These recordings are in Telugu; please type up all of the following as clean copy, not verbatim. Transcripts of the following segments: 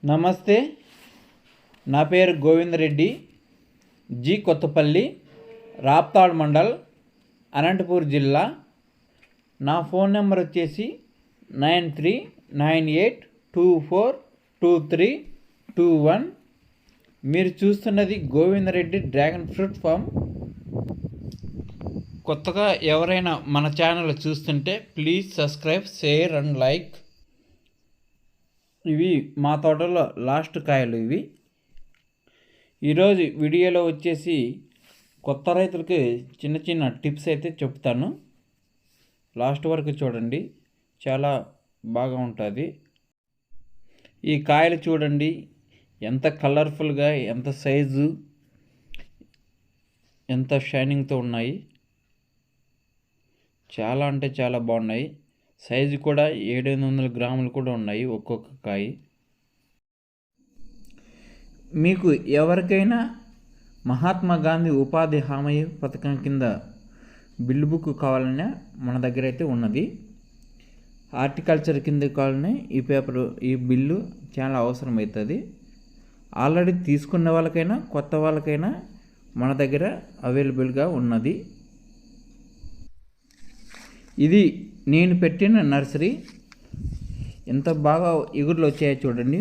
నమస్తే, నా పేరు గోవిందరెడ్డి. జి కొత్తపల్లి, రాప్తాడ్ మండల్, అనంతపూర్ జిల్లా. నా ఫోన్ నెంబర్ వచ్చేసి 9398242321. మీరు చూస్తున్నది గోవిందరెడ్డి డ్రాగన్ ఫ్రూట్ ఫామ్. కొత్తగా ఎవరైనా మన ఛానల్ చూస్తుంటే please subscribe, share and like. ఇవి మా తోటలో లాస్ట్ కాయలు. ఇవి ఈరోజు వీడియోలో వచ్చేసి కొత్త రైతులకి చిన్న చిన్న టిప్స్ అయితే చెప్తాను. లాస్ట్ వరకు చూడండి, చాలా బాగా ఉంటుంది. ఈ కాయలు చూడండి ఎంత కలర్ఫుల్గా, ఎంత సైజు, ఎంత షైనింగ్తో ఉన్నాయి. చాలా అంటే చాలా బాగున్నాయి. సైజు కూడా 700 గ్రాములు కూడా ఉన్నాయి ఒక్కొక్క కాయ. మీకు ఎవరికైనా మహాత్మా గాంధీ ఉపాధి హామీ పథకం కింద బిల్లు బుక్ కావాలన్నా మన దగ్గర అయితే ఉన్నది. హార్టికల్చర్ కింద కావాలనే ఈ బిల్లు చాలా అవసరమవుతుంది. ఆల్రెడీ తీసుకున్న వాళ్ళకైనా కొత్త వాళ్ళకైనా మన దగ్గర అవైలబుల్గా ఉన్నది. ఇది నేను పెట్టిన నర్సరీ. ఎంత బాగా ఎగురులు వచ్చాయో చూడండి.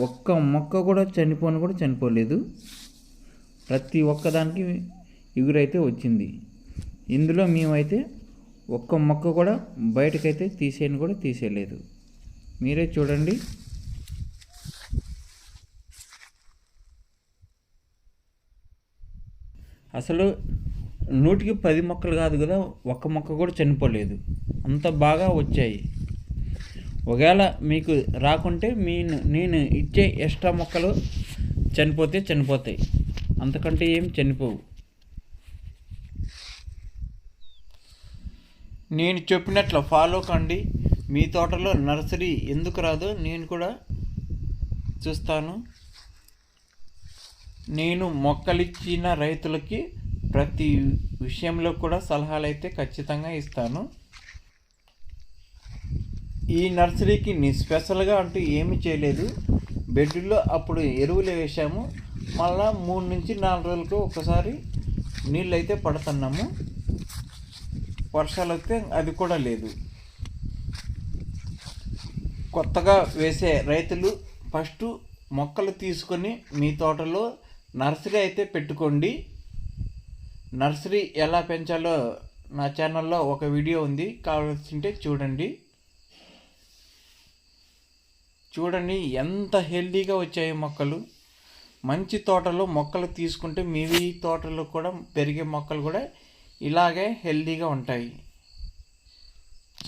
ఒక్క మొక్క కూడా చనిపోలేదు. ప్రతి ఒక్కదానికి ఎగురైతే వచ్చింది. ఇందులో మేమైతే ఒక్క మొక్క కూడా బయటకైతే తీసేయలేదు. మీరే చూడండి. అసలు 100కి 10 మొక్కలు కాదు కదా, ఒక్క మొక్క కూడా చనిపోలేదు. అంత బాగా వచ్చాయి. ఒకవేళ మీకు రాకుంటే నేను ఇచ్చే ఎక్స్ట్రా మొక్కలు చనిపోతాయి. అంతకంటే ఏం చనిపోవు. నేను చెప్పినట్లు ఫాలో కండి. మీ తోటలో నర్సరీ ఎందుకు రాదో నేను కూడా చూస్తాను. నేను మొక్కలిచ్చిన రైతులకి ప్రతి విషయంలో కూడా సలహాలు అయితే ఖచ్చితంగా ఇస్తాను. ఈ నర్సరీకి స్పెషల్గా అంటూ ఏమీ చేయలేదు. బెడ్లో అప్పుడు ఎరువులు వేసాము. మళ్ళా 3 నుంచి 4 రోజులకు ఒకసారి నీళ్ళు అయితే పడుతున్నాము. వర్షాలు వస్తే అది కూడా లేదు. కొత్తగా వేసే రైతులు ఫస్ట్ మొక్కలు తీసుకొని మీ తోటలో నర్సరీ అయితే పెట్టుకోండి. నర్సరీ ఎలా పెంచాలో నా ఛానల్లో ఒక వీడియో ఉంది, కావాల్సింటే చూడండి ఎంత హెల్దీగా వచ్చాయి మొక్కలు. మంచి తోటలో మొక్కలు తీసుకుంటే మీ తోటలో కూడా పెరిగే మొక్కలు కూడా ఇలాగే హెల్దీగా ఉంటాయి.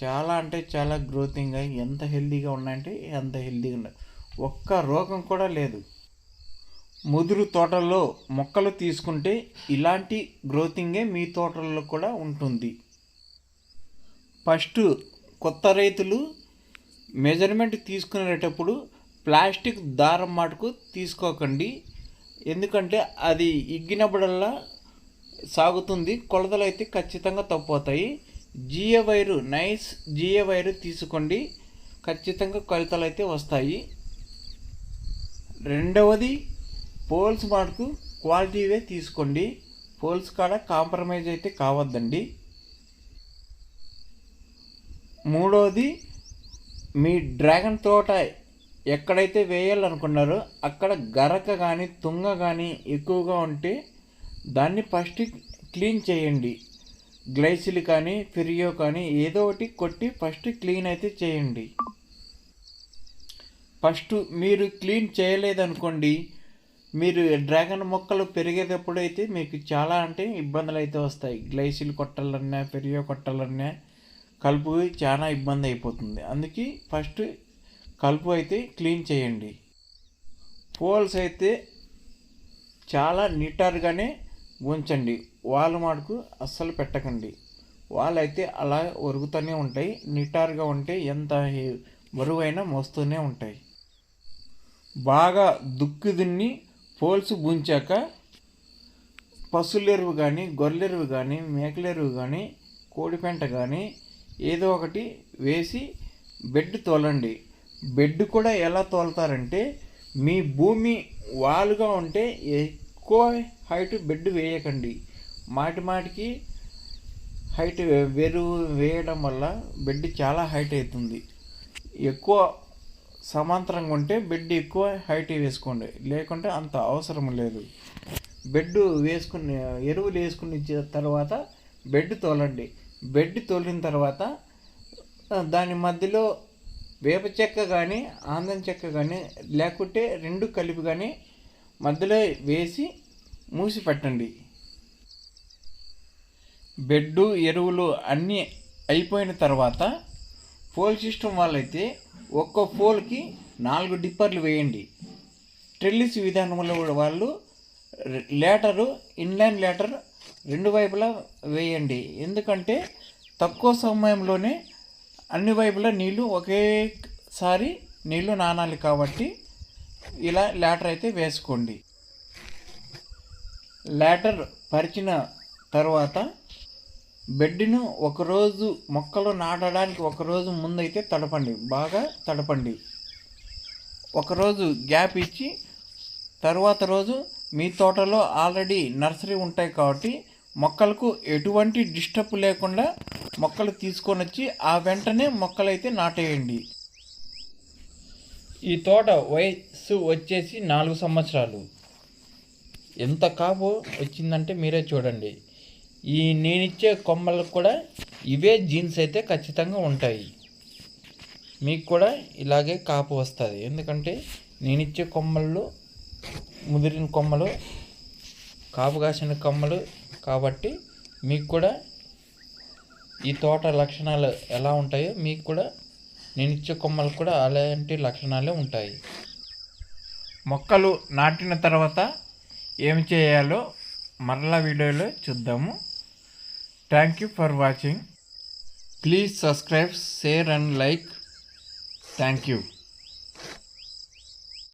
చాలా అంటే చాలా గ్రోతింగ్గా ఎంత హెల్దీగా ఉన్నాయంటే అంత హెల్దీగా ఉన్నాయి. ఒక్క రోగం కూడా లేదు. ముదురు తోటల్లో మొక్కలు తీసుకుంటే ఇలాంటి గ్రోతింగే మీ తోటల్లో కూడా ఉంటుంది. ఫస్ట్ కొత్త రైతులు మెజర్మెంట్ తీసుకునేటప్పుడు ప్లాస్టిక్ దారం మటుకు తీసుకోకండి. ఎందుకంటే అది ఇగ్గినప్పుడల్లా సాగుతుంది, కొలతలు అయితే ఖచ్చితంగా తప్పుతాయి. జిఏ వైరు తీసుకోండి, ఖచ్చితంగా కొలతలు అయితే వస్తాయి. రెండవది పోల్స్ మటుకు క్వాలిటీవే తీసుకోండి. పోల్స్ కాడ కాంప్రమైజ్ అయితే కావద్దండి. మూడవది మీ డ్రాగన్ తోట ఎక్కడైతే వేయాలనుకున్నారో అక్కడ గరక కానీ తుంగ కానీ ఎక్కువగా ఉంటే దాన్ని ఫస్ట్ క్లీన్ చేయండి. గ్లైసిల్ కానీ ఫిరియో కానీ ఏదో ఒకటి కొట్టి ఫస్ట్ క్లీన్ అయితే చేయండి. ఫస్ట్ మీరు క్లీన్ చేయలేదనుకోండి, మీరు డ్రాగన్ మొక్కలు పెరిగేటప్పుడు అయితే మీకు చాలా అంటే ఇబ్బందులు అయితే వస్తాయి. గ్లైసిల్ కొట్టాలన్నా ఫిరియో కొట్టాలన్నా కలుపు చాలా ఇబ్బంది అయిపోతుంది. అందుకే ఫస్ట్ కలుపు అయితే క్లీన్ చేయండి. పోల్స్ అయితే చాలా నీట్గానే ఉంచండి. వాల్ మటుకు అస్సలు పెట్టకండి. వాల్ అయితే అలా ఒరుగుతూనే ఉంటాయి. నీట్గా ఉంటే ఎంత బరువైనా మోస్తూనే ఉంటాయి. బాగా దున్ని పోల్స్ గుంచాక పశువుల ఎరువు కానీ, గొర్రెల ఎరువు కానీ, మేకల ఎరువు కానీ, కోడిపెంట కానీ ఏదో ఒకటి వేసి బెడ్ తోలండి. బెడ్ కూడా ఎలా తోలుతారంటే మీ భూమి వాలుగా ఉంటే ఎక్కువ హైట్ బెడ్ వేయకండి. మాటికి హైట్ వేయడం వల్ల బెడ్ చాలా హైట్ అవుతుంది. ఎక్కువ సమాంతరంగా ఉంటే బెడ్ ఎక్కువ హైట్ వేసుకోండి, లేకుంటే అంత అవసరం లేదు. బెడ్ వేసుకుని ఎరువులు వేసుకుని తర్వాత బెడ్ తోలండి. బెడ్ తోలిన తర్వాత దాని మధ్యలో వేప చెక్క కానీ ఆందం చెక్క కానీ లేకుంటే రెండు కలిపి కానీ మధ్యలో వేసి మూసి పెట్టండి. బెడ్డు ఎరువులు అన్నీ అయిపోయిన తర్వాత పోల్ సిస్టమ్ వాళ్ళైతే ఒక్కో పోల్కి 4 డిప్పర్లు వేయండి. ట్రెల్లిస్ విధానంలో వాళ్ళు ఇన్లైన్ లేటర్ 2 వైపులా వేయండి. ఎందుకంటే తక్కువ సమయంలోనే అన్ని వైపులా నీళ్ళు ఒకేసారి నీళ్ళు నానాలి కాబట్టి ఇలా లేటర్ అయితే వేసుకోండి. లేటర్ పరిచిన తర్వాత బెడ్ను ఒకరోజు మొక్కలు నాటడానికి ఒకరోజు ముందైతే బాగా తడపండి. ఒకరోజు గ్యాప్ ఇచ్చి తర్వాత రోజు మీ తోటలో ఆల్రెడీ నర్సరీ ఉంటాయి కాబట్టి మొక్కలకు ఎటువంటి డిస్టర్బ్ లేకుండా మొక్కలు తీసుకొని వచ్చి ఆ వెంటనే మొక్కలైతే నాటేయండి. ఈ తోట వయస్సు వచ్చేసి 4 సంవత్సరాలు. ఎంత కాపు వచ్చిందంటే మీరే చూడండి. నేనిచ్చే కొమ్మలకు కూడా ఇవే జీన్స్ అయితే ఖచ్చితంగా ఉంటాయి. మీకు కూడా ఇలాగే కాపు వస్తుంది. ఎందుకంటే నేనిచ్చే కొమ్మలు ముదిరిన కొమ్మలు, కాపు కాసిన కొమ్మలు కాబట్టి మీకు కూడా ఈ తోట లక్షణాలు ఎలా ఉంటాయో మీకు కూడా నేనిచ్చే కొమ్మలకు కూడా అలాంటి లక్షణాలే ఉంటాయి. మొక్కలు నాటిన తర్వాత ఏం చేయాలో మరలా వీడియోలో చూద్దాము. Thank you for watching. Please subscribe, share and like. Thank you.